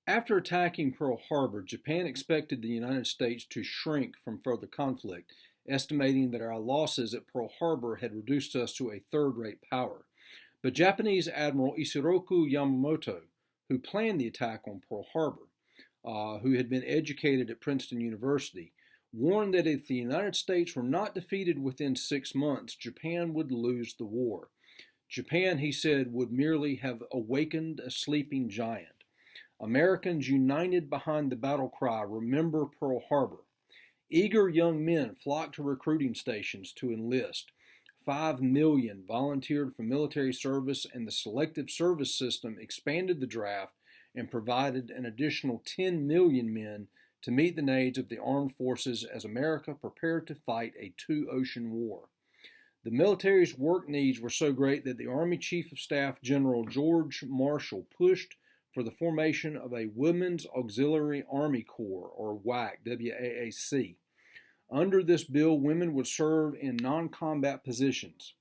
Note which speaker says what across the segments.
Speaker 1: After attacking Pearl Harbor, Japan expected the United States to shrink from further conflict, estimating that our losses at Pearl Harbor had reduced us to a third-rate power. But Japanese Admiral Isoroku Yamamoto, who planned the attack on Pearl Harbor, who had been educated at Princeton University, warned that if the United States were not defeated within 6 months, Japan would lose the war. Japan, he said, would merely have awakened a sleeping giant. Americans united behind the battle cry, "Remember Pearl Harbor." Eager young men flocked to recruiting stations to enlist. 5 million volunteered for military service, and the selective service system expanded the draft and provided an additional 10 million men to meet the needs of the armed forces as America prepared to fight a two-ocean war. The military's work needs were so great that the Army Chief of Staff General George Marshall pushed for the formation of a Women's Auxiliary Army Corps, or WAC, W-A-A-C. Under this bill, women would serve in non-combat positions.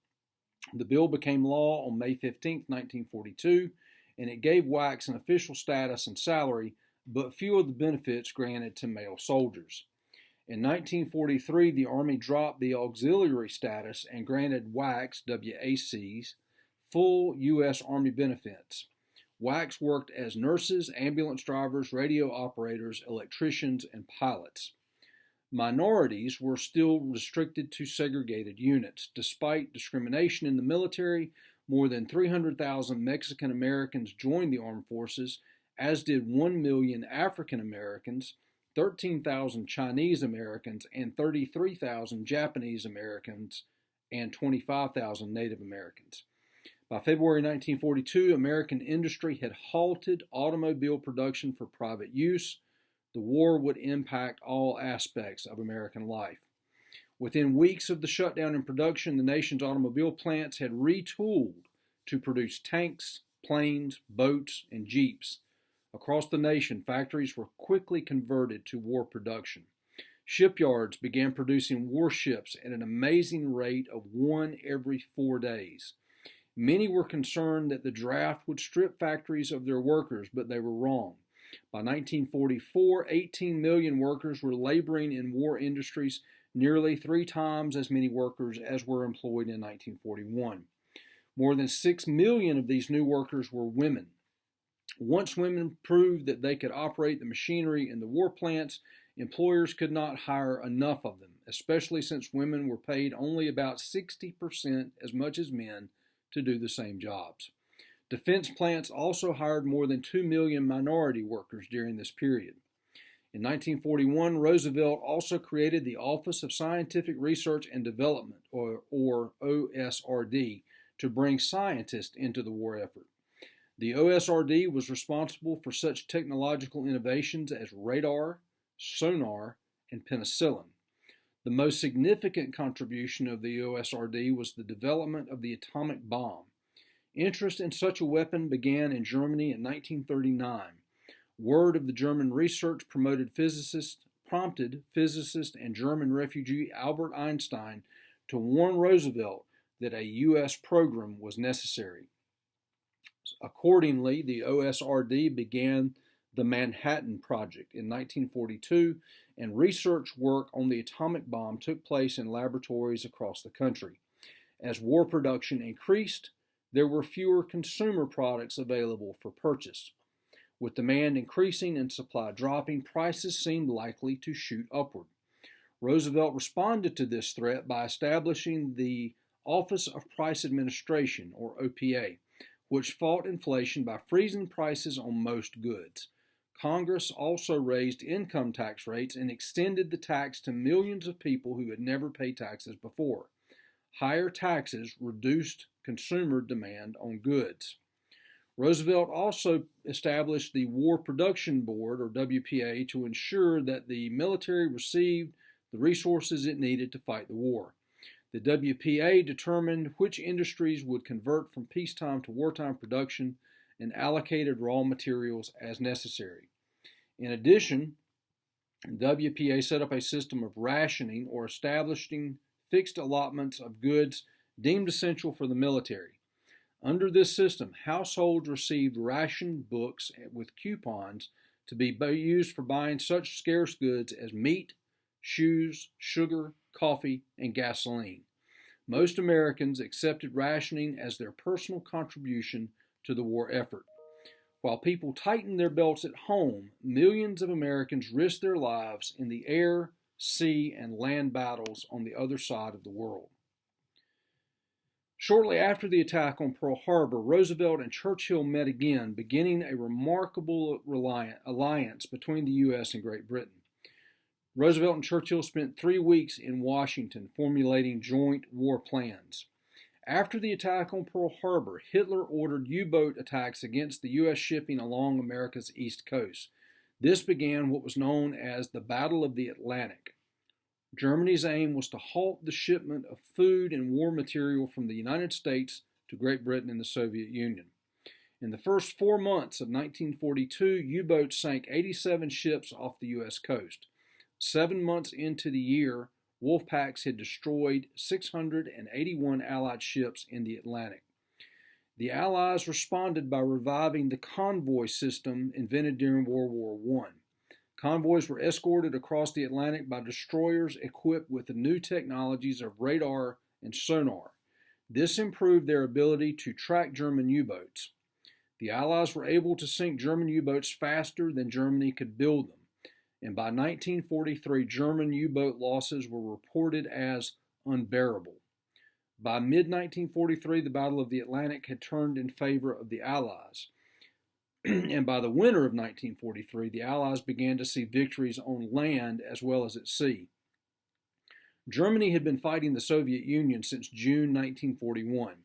Speaker 1: The bill became law on May 15, 1942, and it gave WACs an official status and salary, but few of the benefits granted to male soldiers. In 1943, the Army dropped the auxiliary status and granted WACs, WACs, full U.S. Army benefits. WACs worked as nurses, ambulance drivers, radio operators, electricians, and pilots. Minorities were still restricted to segregated units. Despite discrimination in the military, more than 300,000 Mexican Americans joined the armed forces, as did 1 million African Americans, 13,000 Chinese Americans, and 33,000 Japanese Americans, and 25,000 Native Americans. By February 1942, American industry had halted automobile production for private use. The war would impact all aspects of American life. Within weeks of the shutdown in production, the nation's automobile plants had retooled to produce tanks, planes, boats, and jeeps. Across the nation, factories were quickly converted to war production. Shipyards began producing warships at an amazing rate of one every 4 days. Many were concerned that the draft would strip factories of their workers, but they were wrong. By 1944, 18 million workers were laboring in war industries, nearly 3 times as many workers as were employed in 1941. More than 6 million of these new workers were women. Once women proved that they could operate the machinery in the war plants, employers could not hire enough of them, especially since women were paid only about 60% as much as men to do the same jobs. Defense plants also hired more than 2 million minority workers during this period. In 1941, Roosevelt also created the Office of Scientific Research and Development, or OSRD, to bring scientists into the war effort. The OSRD was responsible for such technological innovations as radar, sonar, and penicillin. The most significant contribution of the OSRD was the development of the atomic bomb. Interest in such a weapon began in Germany in 1939. Word of the German research prompted physicist and German refugee Albert Einstein to warn Roosevelt that a U.S. program was necessary. Accordingly, the OSRD began the Manhattan Project in 1942, and research work on the atomic bomb took place in laboratories across the country. As war production increased, there were fewer consumer products available for purchase. With demand increasing and supply dropping, prices seemed likely to shoot upward. Roosevelt responded to this threat by establishing the Office of Price Administration, or OPA, which fought inflation by freezing prices on most goods. Congress also raised income tax rates and extended the tax to millions of people who had never paid taxes before. Higher taxes reduced consumer demand on goods. Roosevelt also established the War Production Board, or WPA, to ensure that the military received the resources it needed to fight the war. The WPA determined which industries would convert from peacetime to wartime production and allocated raw materials as necessary. In addition, WPA set up a system of rationing, or establishing fixed allotments of goods deemed essential for the military. Under this system, households received ration books with coupons to be used for buying such scarce goods as meat, shoes, sugar, coffee, and gasoline. Most Americans accepted rationing as their personal contribution to the war effort. While people tightened their belts at home, millions of Americans risked their lives in the air, sea, and land battles on the other side of the world. Shortly after the attack on Pearl Harbor, Roosevelt and Churchill met again, beginning a remarkable alliance between the U.S. and Great Britain. Roosevelt and Churchill spent 3 weeks in Washington formulating joint war plans. After the attack on Pearl Harbor, Hitler ordered U-boat attacks against the U.S. shipping along America's east coast. This began what was known as the Battle of the Atlantic. Germany's aim was to halt the shipment of food and war material from the United States to Great Britain and the Soviet Union. In the first 4 months of 1942, U-boats sank 87 ships off the U.S. coast. 7 months into the year, wolf packs had destroyed 681 Allied ships in the Atlantic. The Allies responded by reviving the convoy system invented during World War I. Convoys were escorted across the Atlantic by destroyers equipped with the new technologies of radar and sonar. This improved their ability to track German U-boats. The Allies were able to sink German U-boats faster than Germany could build them, and by 1943, German U-boat losses were reported as unbearable. By mid-1943, the Battle of the Atlantic had turned in favor of the Allies. And by the winter of 1943, the Allies began to see victories on land as well as at sea. Germany had been fighting the Soviet Union since June 1941.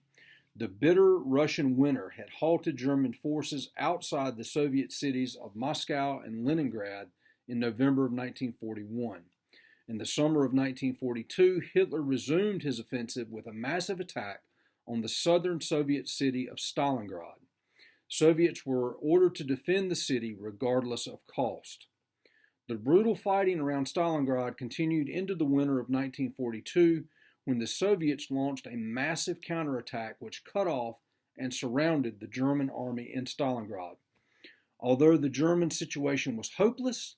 Speaker 1: The bitter Russian winter had halted German forces outside the Soviet cities of Moscow and Leningrad in November of 1941. In the summer of 1942, Hitler resumed his offensive with a massive attack on the southern Soviet city of Stalingrad. Soviets were ordered to defend the city regardless of cost. The brutal fighting around Stalingrad continued into the winter of 1942 when the Soviets launched a massive counterattack which cut off and surrounded the German army in Stalingrad. Although the German situation was hopeless,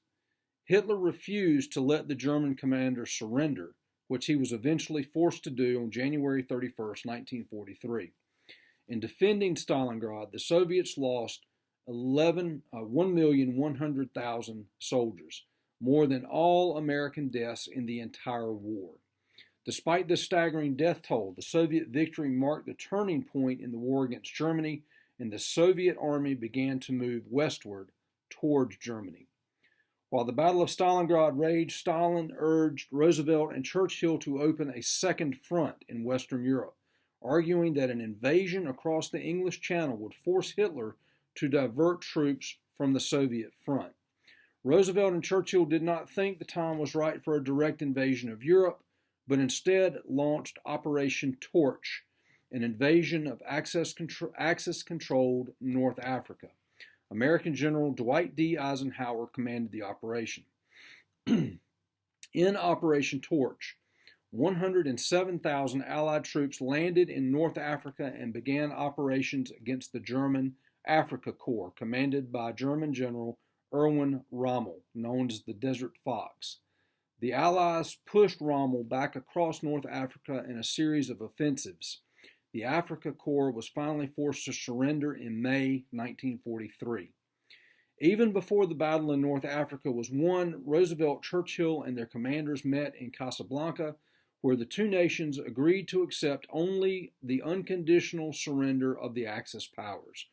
Speaker 1: Hitler refused to let the German commander surrender, which he was eventually forced to do on January 31, 1943. In defending Stalingrad, the Soviets lost 1,100,000 soldiers, more than all American deaths in the entire war. Despite this staggering death toll, the Soviet victory marked the turning point in the war against Germany, and the Soviet army began to move westward towards Germany. While the Battle of Stalingrad raged, Stalin urged Roosevelt and Churchill to open a second front in Western Europe, arguing that an invasion across the English Channel would force Hitler to divert troops from the Soviet front. Roosevelt and Churchill did not think the time was right for a direct invasion of Europe, but instead launched Operation Torch, an invasion of Axis-controlled North Africa. American General Dwight D. Eisenhower commanded the operation. In Operation Torch, 107,000 Allied troops landed in North Africa and began operations against the German Afrika Korps, commanded by German General Erwin Rommel, known as the Desert Fox. The Allies pushed Rommel back across North Africa in a series of offensives. The Afrika Korps was finally forced to surrender in May 1943. Even before the battle in North Africa was won, Roosevelt, Churchill, and their commanders met in Casablanca, where the two nations agreed to accept only the unconditional surrender of the Axis powers.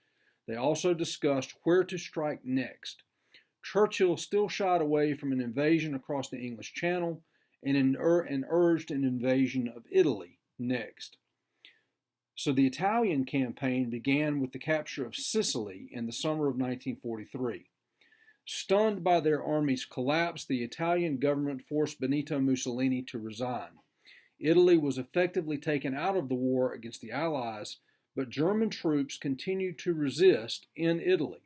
Speaker 1: They also discussed where to strike next. Churchill still shied away from an invasion across the English Channel and urged an invasion of Italy next. So the Italian campaign began with the capture of Sicily in the summer of 1943. Stunned by their army's collapse, the Italian government forced Benito Mussolini to resign. Italy was effectively taken out of the war against the Allies, but German troops continued to resist in Italy.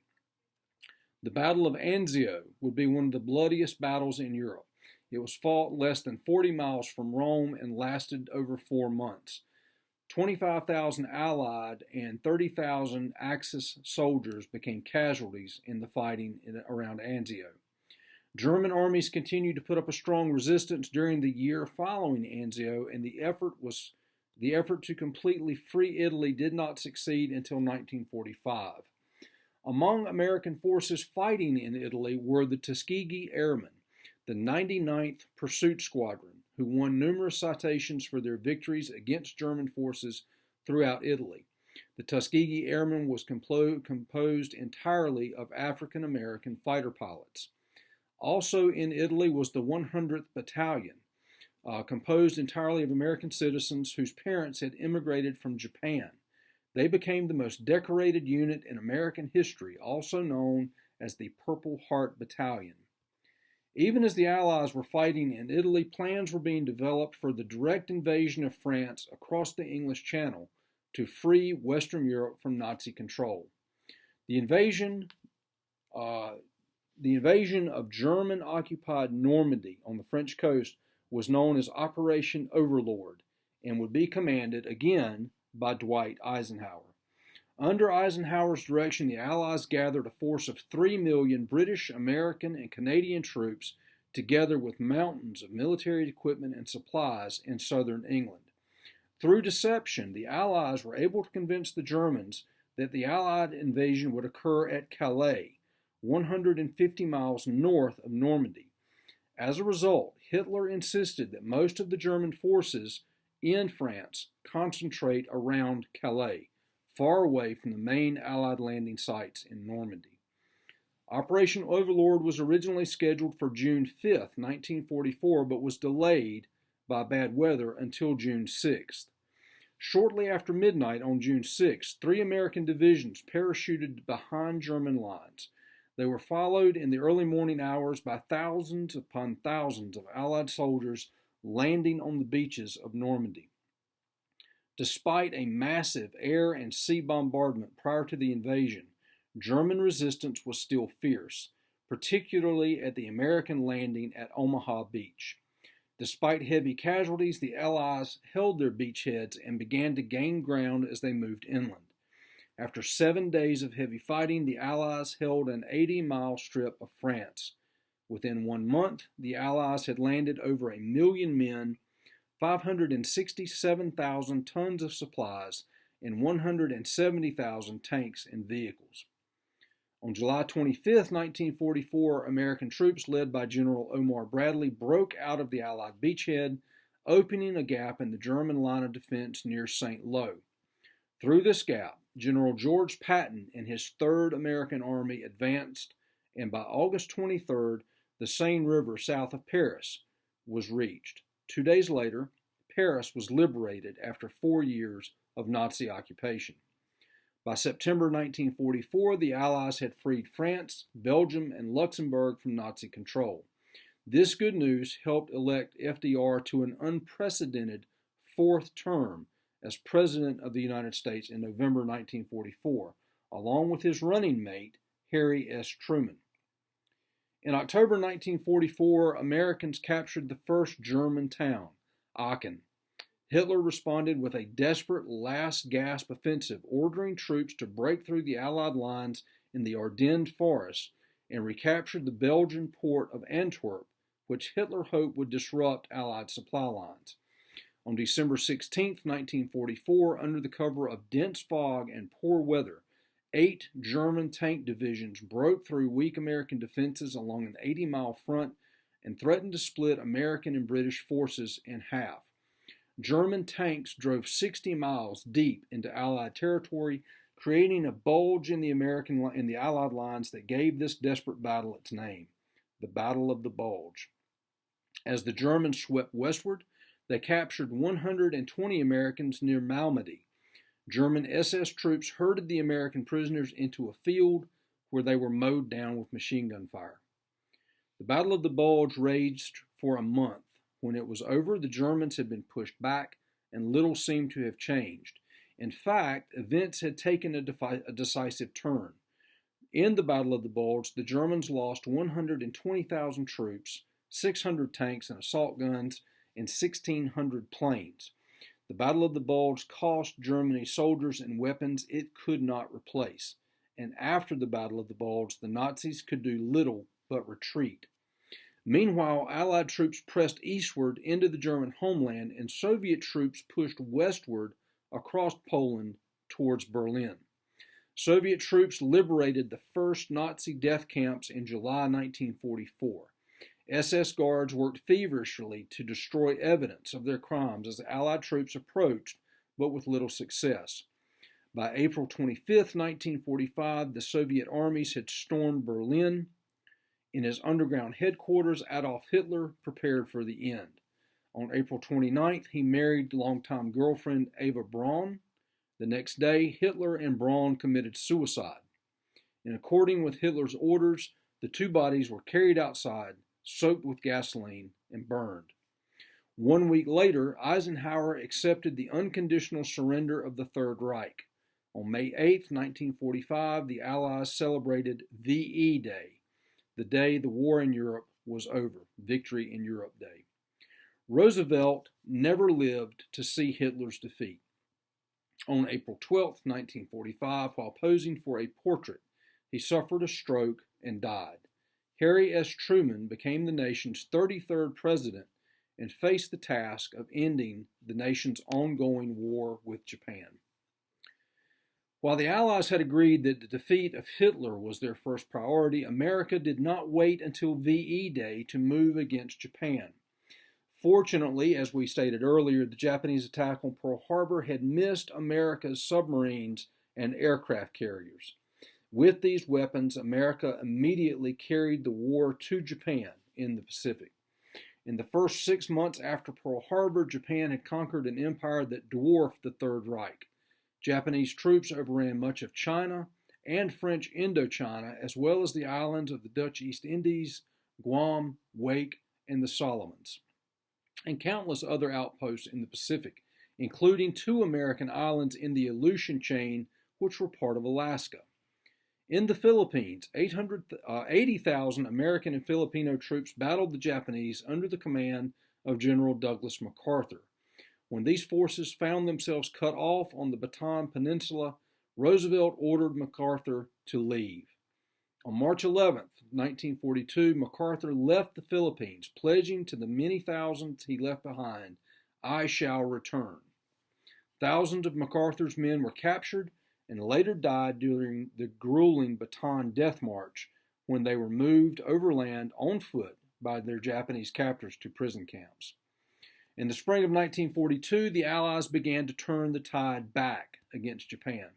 Speaker 1: The Battle of Anzio would be one of the bloodiest battles in Europe. It was fought less than 40 miles from Rome and lasted over 4 months. 25,000 Allied and 30,000 Axis soldiers became casualties in the fighting around Anzio. German armies continued to put up a strong resistance during the year following Anzio, and the effort to completely free Italy did not succeed until 1945. Among American forces fighting in Italy were the Tuskegee Airmen, the 99th Pursuit Squadron, who won numerous citations for their victories against German forces throughout Italy. The Tuskegee Airmen was composed entirely of African American fighter pilots. Also in Italy was the 100th Battalion, composed entirely of American citizens whose parents had immigrated from Japan. They became the most decorated unit in American history, also known as the Purple Heart Battalion. Even as the Allies were fighting in Italy, plans were being developed for the direct invasion of France across the English Channel to free Western Europe from Nazi control. The invasion of German-occupied Normandy on the French coast was known as Operation Overlord and would be commanded again by Dwight Eisenhower. Under Eisenhower's direction, the Allies gathered a force of 3 million British, American, and Canadian troops, together with mountains of military equipment and supplies in southern England. Through deception, the Allies were able to convince the Germans that the Allied invasion would occur at Calais, 150 miles north of Normandy. As a result, Hitler insisted that most of the German forces in France concentrate around Calais, far away from the main Allied landing sites in Normandy. Operation Overlord was originally scheduled for June 5, 1944, but was delayed by bad weather until June 6th. Shortly after midnight on June 6th, 3 American divisions parachuted behind German lines. They were followed in the early morning hours by thousands upon thousands of Allied soldiers landing on the beaches of Normandy. Despite a massive air and sea bombardment prior to the invasion, German resistance was still fierce, particularly at the American landing at Omaha Beach. Despite heavy casualties, the Allies held their beachheads and began to gain ground as they moved inland. After 7 days of heavy fighting, the Allies held an 80-mile strip of France. Within 1 month, the Allies had landed over 1 million men, 567,000 tons of supplies, and 170,000 tanks and vehicles. On July 25, 1944, American troops led by General Omar Bradley broke out of the Allied beachhead, opening a gap in the German line of defense near St. Lo. Through this gap, General George Patton and his 3rd American Army advanced, and by August 23rd, the Seine River south of Paris was reached. 2 days later, Paris was liberated after 4 years of Nazi occupation. By September 1944, the Allies had freed France, Belgium, and Luxembourg from Nazi control. This good news helped elect FDR to an unprecedented 4th term as President of the United States in November 1944, along with his running mate, Harry S. Truman. In October 1944, Americans captured the first German town, Aachen. Hitler responded with a desperate last-gasp offensive, ordering troops to break through the Allied lines in the Ardennes forests and recaptured the Belgian port of Antwerp, which Hitler hoped would disrupt Allied supply lines. On December 16, 1944, under the cover of dense fog and poor weather, 8 German tank divisions broke through weak American defenses along an 80-mile front and threatened to split American and British forces in half. German tanks drove 60 miles deep into Allied territory, creating a bulge in the Allied lines that gave this desperate battle its name, the Battle of the Bulge. As the Germans swept westward, they captured 120 Americans near Malmedy. German SS troops herded the American prisoners into a field where they were mowed down with machine gun fire. The Battle of the Bulge raged for a month. When it was over, the Germans had been pushed back, and little seemed to have changed. In fact, events had taken a decisive turn. In the Battle of the Bulge, the Germans lost 120,000 troops, 600 tanks and assault guns, and 1,600 planes. The Battle of the Bulge cost Germany soldiers and weapons it could not replace, and after the Battle of the Bulge, the Nazis could do little but retreat. Meanwhile, Allied troops pressed eastward into the German homeland, and Soviet troops pushed westward across Poland towards Berlin. Soviet troops liberated the first Nazi death camps in July 1944. SS guards worked feverishly to destroy evidence of their crimes as Allied troops approached, but with little success. By April 25, 1945, the Soviet armies had stormed Berlin. In his underground headquarters, Adolf Hitler prepared for the end. On April 29th, he married longtime girlfriend Eva Braun. The next day, Hitler and Braun committed suicide. In accordance with Hitler's orders, the two bodies were carried outside, soaked with gasoline, and burned. 1 week later, Eisenhower accepted the unconditional surrender of the Third Reich. On May 8, 1945, the Allies celebrated VE Day, the day the war in Europe was over, Victory in Europe Day. Roosevelt never lived to see Hitler's defeat. On April 12, 1945, while posing for a portrait, he suffered a stroke and died. Harry S. Truman became the nation's 33rd president and faced the task of ending the nation's ongoing war with Japan. While the Allies had agreed that the defeat of Hitler was their first priority, America did not wait until VE Day to move against Japan. Fortunately, as we stated earlier, the Japanese attack on Pearl Harbor had missed America's submarines and aircraft carriers. With these weapons, America immediately carried the war to Japan in the Pacific. In the first 6 months after Pearl Harbor, Japan had conquered an empire that dwarfed the Third Reich. Japanese troops overran much of China and French Indochina, as well as the islands of the Dutch East Indies, Guam, Wake, and the Solomons, and countless other outposts in the Pacific, including 2 American islands in the Aleutian chain, which were part of Alaska. In the Philippines, 80,000 American and Filipino troops battled the Japanese under the command of General Douglas MacArthur. When these forces found themselves cut off on the Bataan Peninsula, Roosevelt ordered MacArthur to leave. On March 11, 1942, MacArthur left the Philippines, pledging to the many thousands he left behind, "I shall return." Thousands of MacArthur's men were captured and later died during the grueling Bataan Death March when they were moved overland on foot by their Japanese captors to prison camps. In the spring of 1942, the Allies began to turn the tide back against Japan.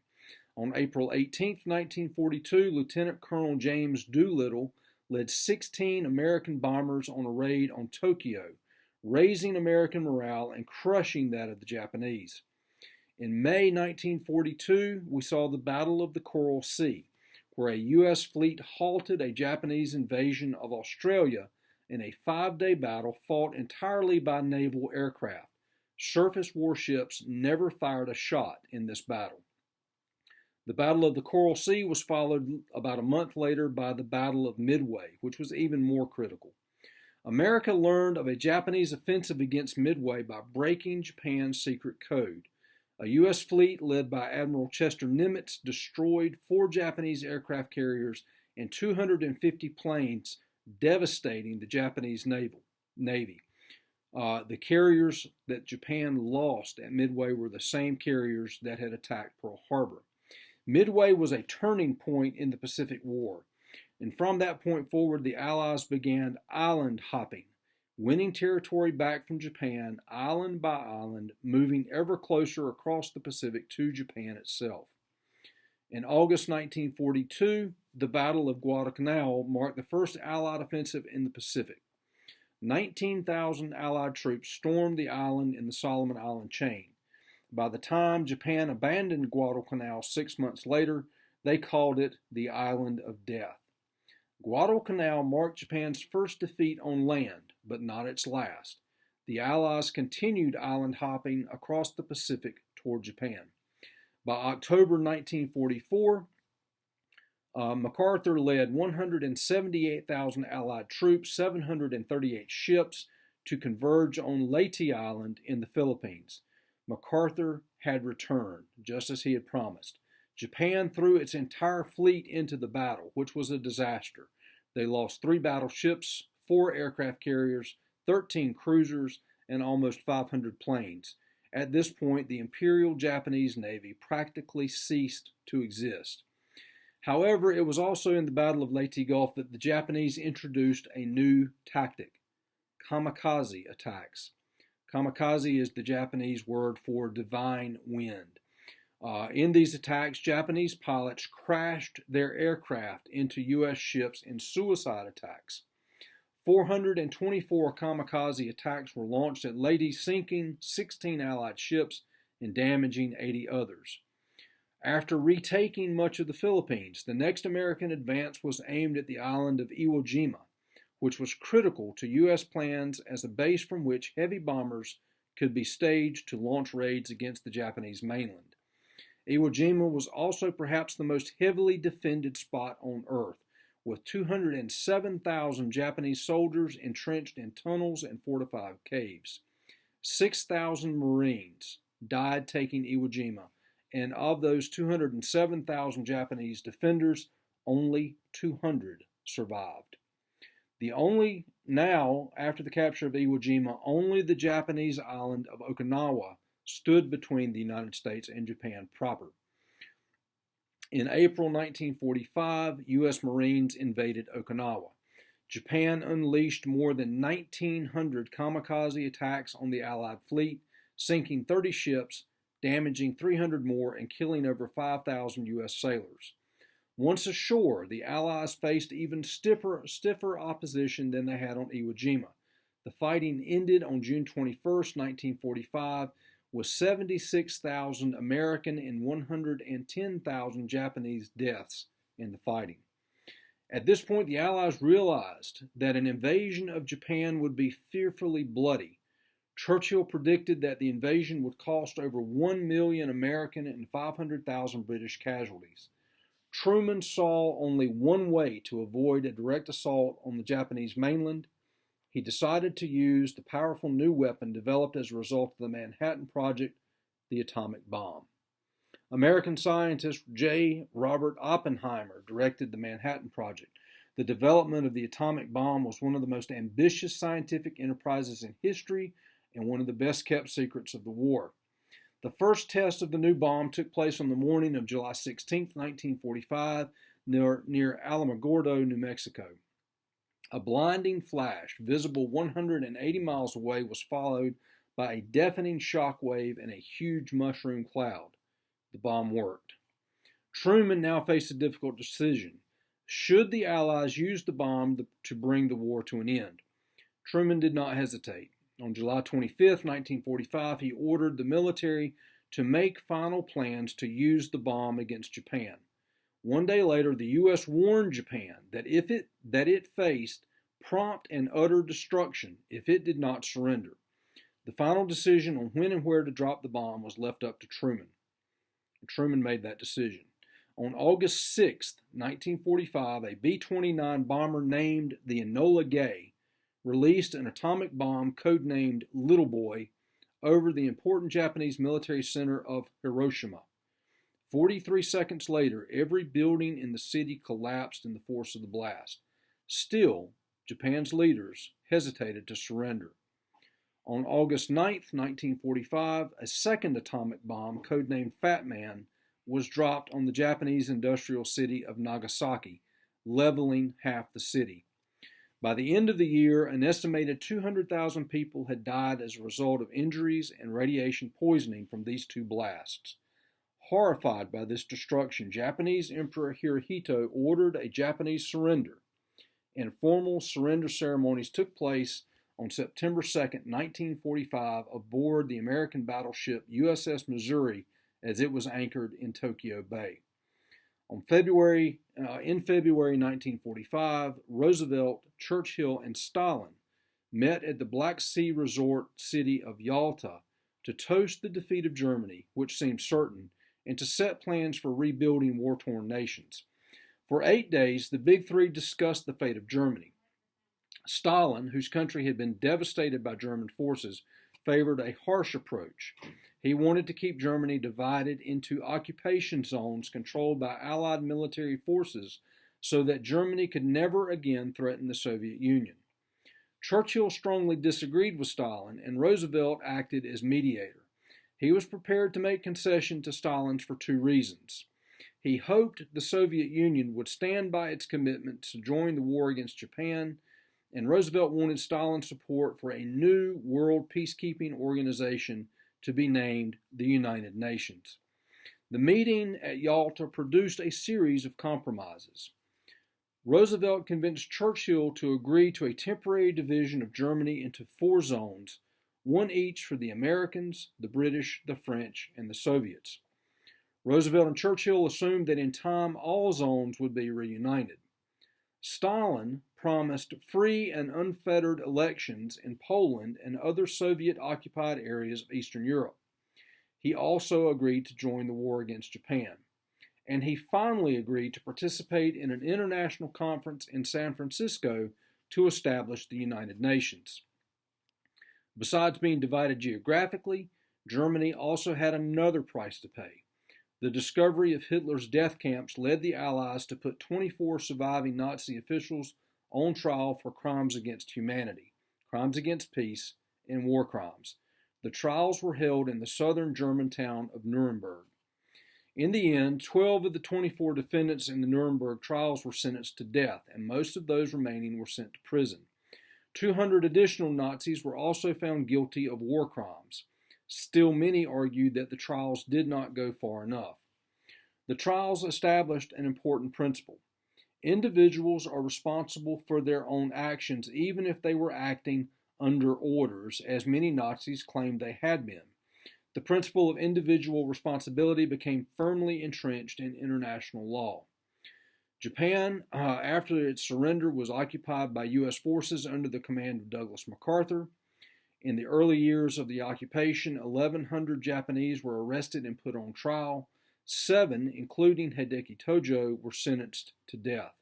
Speaker 1: On April 18, 1942, Lieutenant Colonel James Doolittle led 16 American bombers on a raid on Tokyo, raising American morale and crushing that of the Japanese. In May 1942, we saw the Battle of the Coral Sea, where a U.S. fleet halted a Japanese invasion of Australia in a 5-day battle fought entirely by naval aircraft. Surface warships never fired a shot in this battle. The Battle of the Coral Sea was followed about a month later by the Battle of Midway, which was even more critical. America learned of a Japanese offensive against Midway by breaking Japan's secret code. A U.S. fleet led by Admiral Chester Nimitz destroyed 4 Japanese aircraft carriers and 250 planes, devastating the Japanese Navy. The carriers that Japan lost at Midway were the same carriers that had attacked Pearl Harbor. Midway was a turning point in the Pacific War, and from that point forward, the Allies began island hopping, winning territory back from Japan, island by island, moving ever closer across the Pacific to Japan itself. In August 1942, the Battle of Guadalcanal marked the first Allied offensive in the Pacific. 19,000 Allied troops stormed the island in the Solomon Island chain. By the time Japan abandoned Guadalcanal 6 months later, they called it the Island of Death. Guadalcanal marked Japan's first defeat on land, but not its last. The Allies continued island hopping across the Pacific toward Japan. By October 1944, MacArthur led 178,000 Allied troops, 738 ships, to converge on Leyte Island in the Philippines. MacArthur had returned, just as he had promised. Japan threw its entire fleet into the battle, which was a disaster. They lost 3 battleships, 4 aircraft carriers, 13 cruisers, and almost 500 planes. At this point, the Imperial Japanese Navy practically ceased to exist. However, it was also in the Battle of Leyte Gulf that the Japanese introduced a new tactic: kamikaze attacks. Kamikaze is the Japanese word for divine wind. In these attacks, Japanese pilots crashed their aircraft into U.S. ships in suicide attacks. 424 kamikaze attacks were launched at Leyte, sinking 16 Allied ships and damaging 80 others. After retaking much of the Philippines, the next American advance was aimed at the island of Iwo Jima, which was critical to U.S. plans as a base from which heavy bombers could be staged to launch raids against the Japanese mainland. Iwo Jima was also perhaps the most heavily defended spot on Earth, with 207,000 Japanese soldiers entrenched in tunnels and fortified caves. 6,000 Marines died taking Iwo Jima, and of those 207,000 Japanese defenders, only 200 survived. After the capture of Iwo Jima, only the Japanese island of Okinawa stood between the United States and Japan proper. In April 1945, U.S. Marines invaded Okinawa. Japan unleashed more than 1,900 kamikaze attacks on the Allied fleet, sinking 30 ships, damaging 300 more, and killing over 5,000 U.S. sailors. Once ashore, the Allies faced even stiffer opposition than they had on Iwo Jima. The fighting ended on June 21, 1945, with 76,000 American and 110,000 Japanese deaths in the fighting. At this point, the Allies realized that an invasion of Japan would be fearfully bloody. Churchill predicted that the invasion would cost over 1 million American and 500,000 British casualties. Truman saw only one way to avoid a direct assault on the Japanese mainland. He decided to use the powerful new weapon developed as a result of the Manhattan Project, the atomic bomb. American scientist J. Robert Oppenheimer directed the Manhattan Project. The development of the atomic bomb was one of the most ambitious scientific enterprises in history and one of the best-kept secrets of the war. The first test of the new bomb took place on the morning of July 16, 1945, near Alamogordo, New Mexico. A blinding flash, visible 180 miles away, was followed by a deafening shock wave and a huge mushroom cloud. The bomb worked. Truman now faced a difficult decision. Should the Allies use the bomb to bring the war to an end? Truman did not hesitate. On July 25, 1945, he ordered the military to make final plans to use the bomb against Japan. One day later, the U.S. warned Japan that it faced prompt and utter destruction if it did not surrender. The final decision on when and where to drop the bomb was left up to Truman. Truman made that decision. On August 6, 1945, a B-29 bomber named the Enola Gay released an atomic bomb codenamed Little Boy over the important Japanese military center of Hiroshima. 43 seconds later, every building in the city collapsed in the force of the blast. Still, Japan's leaders hesitated to surrender. On August 9, 1945, a second atomic bomb, codenamed Fat Man, was dropped on the Japanese industrial city of Nagasaki, leveling half the city. By the end of the year, an estimated 200,000 people had died as a result of injuries and radiation poisoning from these two blasts. Horrified by this destruction, Japanese Emperor Hirohito ordered a Japanese surrender, and formal surrender ceremonies took place on September 2, 1945, aboard the American battleship USS Missouri as it was anchored in Tokyo Bay. In February 1945, Roosevelt, Churchill, and Stalin met at the Black Sea resort city of Yalta to toast the defeat of Germany, which seemed certain, and to set plans for rebuilding war-torn nations. For 8 days, the Big Three discussed the fate of Germany. Stalin, whose country had been devastated by German forces, favored a harsh approach. He wanted to keep Germany divided into occupation zones controlled by Allied military forces so that Germany could never again threaten the Soviet Union. Churchill strongly disagreed with Stalin, and Roosevelt acted as mediator. He was prepared to make concession to Stalin for two reasons. He hoped the Soviet Union would stand by its commitment to join the war against Japan, and Roosevelt wanted Stalin's support for a new world peacekeeping organization to be named the United Nations. The meeting at Yalta produced a series of compromises. Roosevelt convinced Churchill to agree to a temporary division of Germany into 4 zones, one each for the Americans, the British, the French, and the Soviets. Roosevelt and Churchill assumed that in time all zones would be reunited. Stalin promised free and unfettered elections in Poland and other Soviet-occupied areas of Eastern Europe. He also agreed to join the war against Japan. And he finally agreed to participate in an international conference in San Francisco to establish the United Nations. Besides being divided geographically, Germany also had another price to pay. The discovery of Hitler's death camps led the Allies to put 24 surviving Nazi officials on trial for crimes against humanity, crimes against peace, and war crimes. The trials were held in the southern German town of Nuremberg. In the end, 12 of the 24 defendants in the Nuremberg trials were sentenced to death, and most of those remaining were sent to prison. 200 additional Nazis were also found guilty of war crimes. Still, many argued that the trials did not go far enough. The trials established an important principle. Individuals are responsible for their own actions, even if they were acting under orders, as many Nazis claimed they had been. The principle of individual responsibility became firmly entrenched in international law. Japan, after its surrender, was occupied by U.S. forces under the command of Douglas MacArthur. In the early years of the occupation, 1,100 Japanese were arrested and put on trial. 7, including Hideki Tojo, were sentenced to death.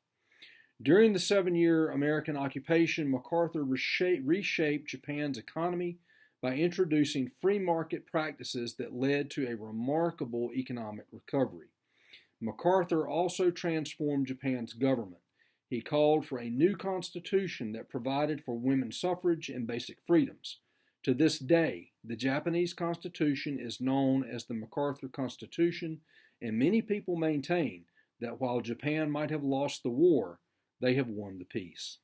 Speaker 1: During the 7-year American occupation, MacArthur reshaped Japan's economy by introducing free market practices that led to a remarkable economic recovery. MacArthur also transformed Japan's government. He called for a new constitution that provided for women's suffrage and basic freedoms. To this day, the Japanese Constitution is known as the MacArthur Constitution, and many people maintain that while Japan might have lost the war, they have won the peace.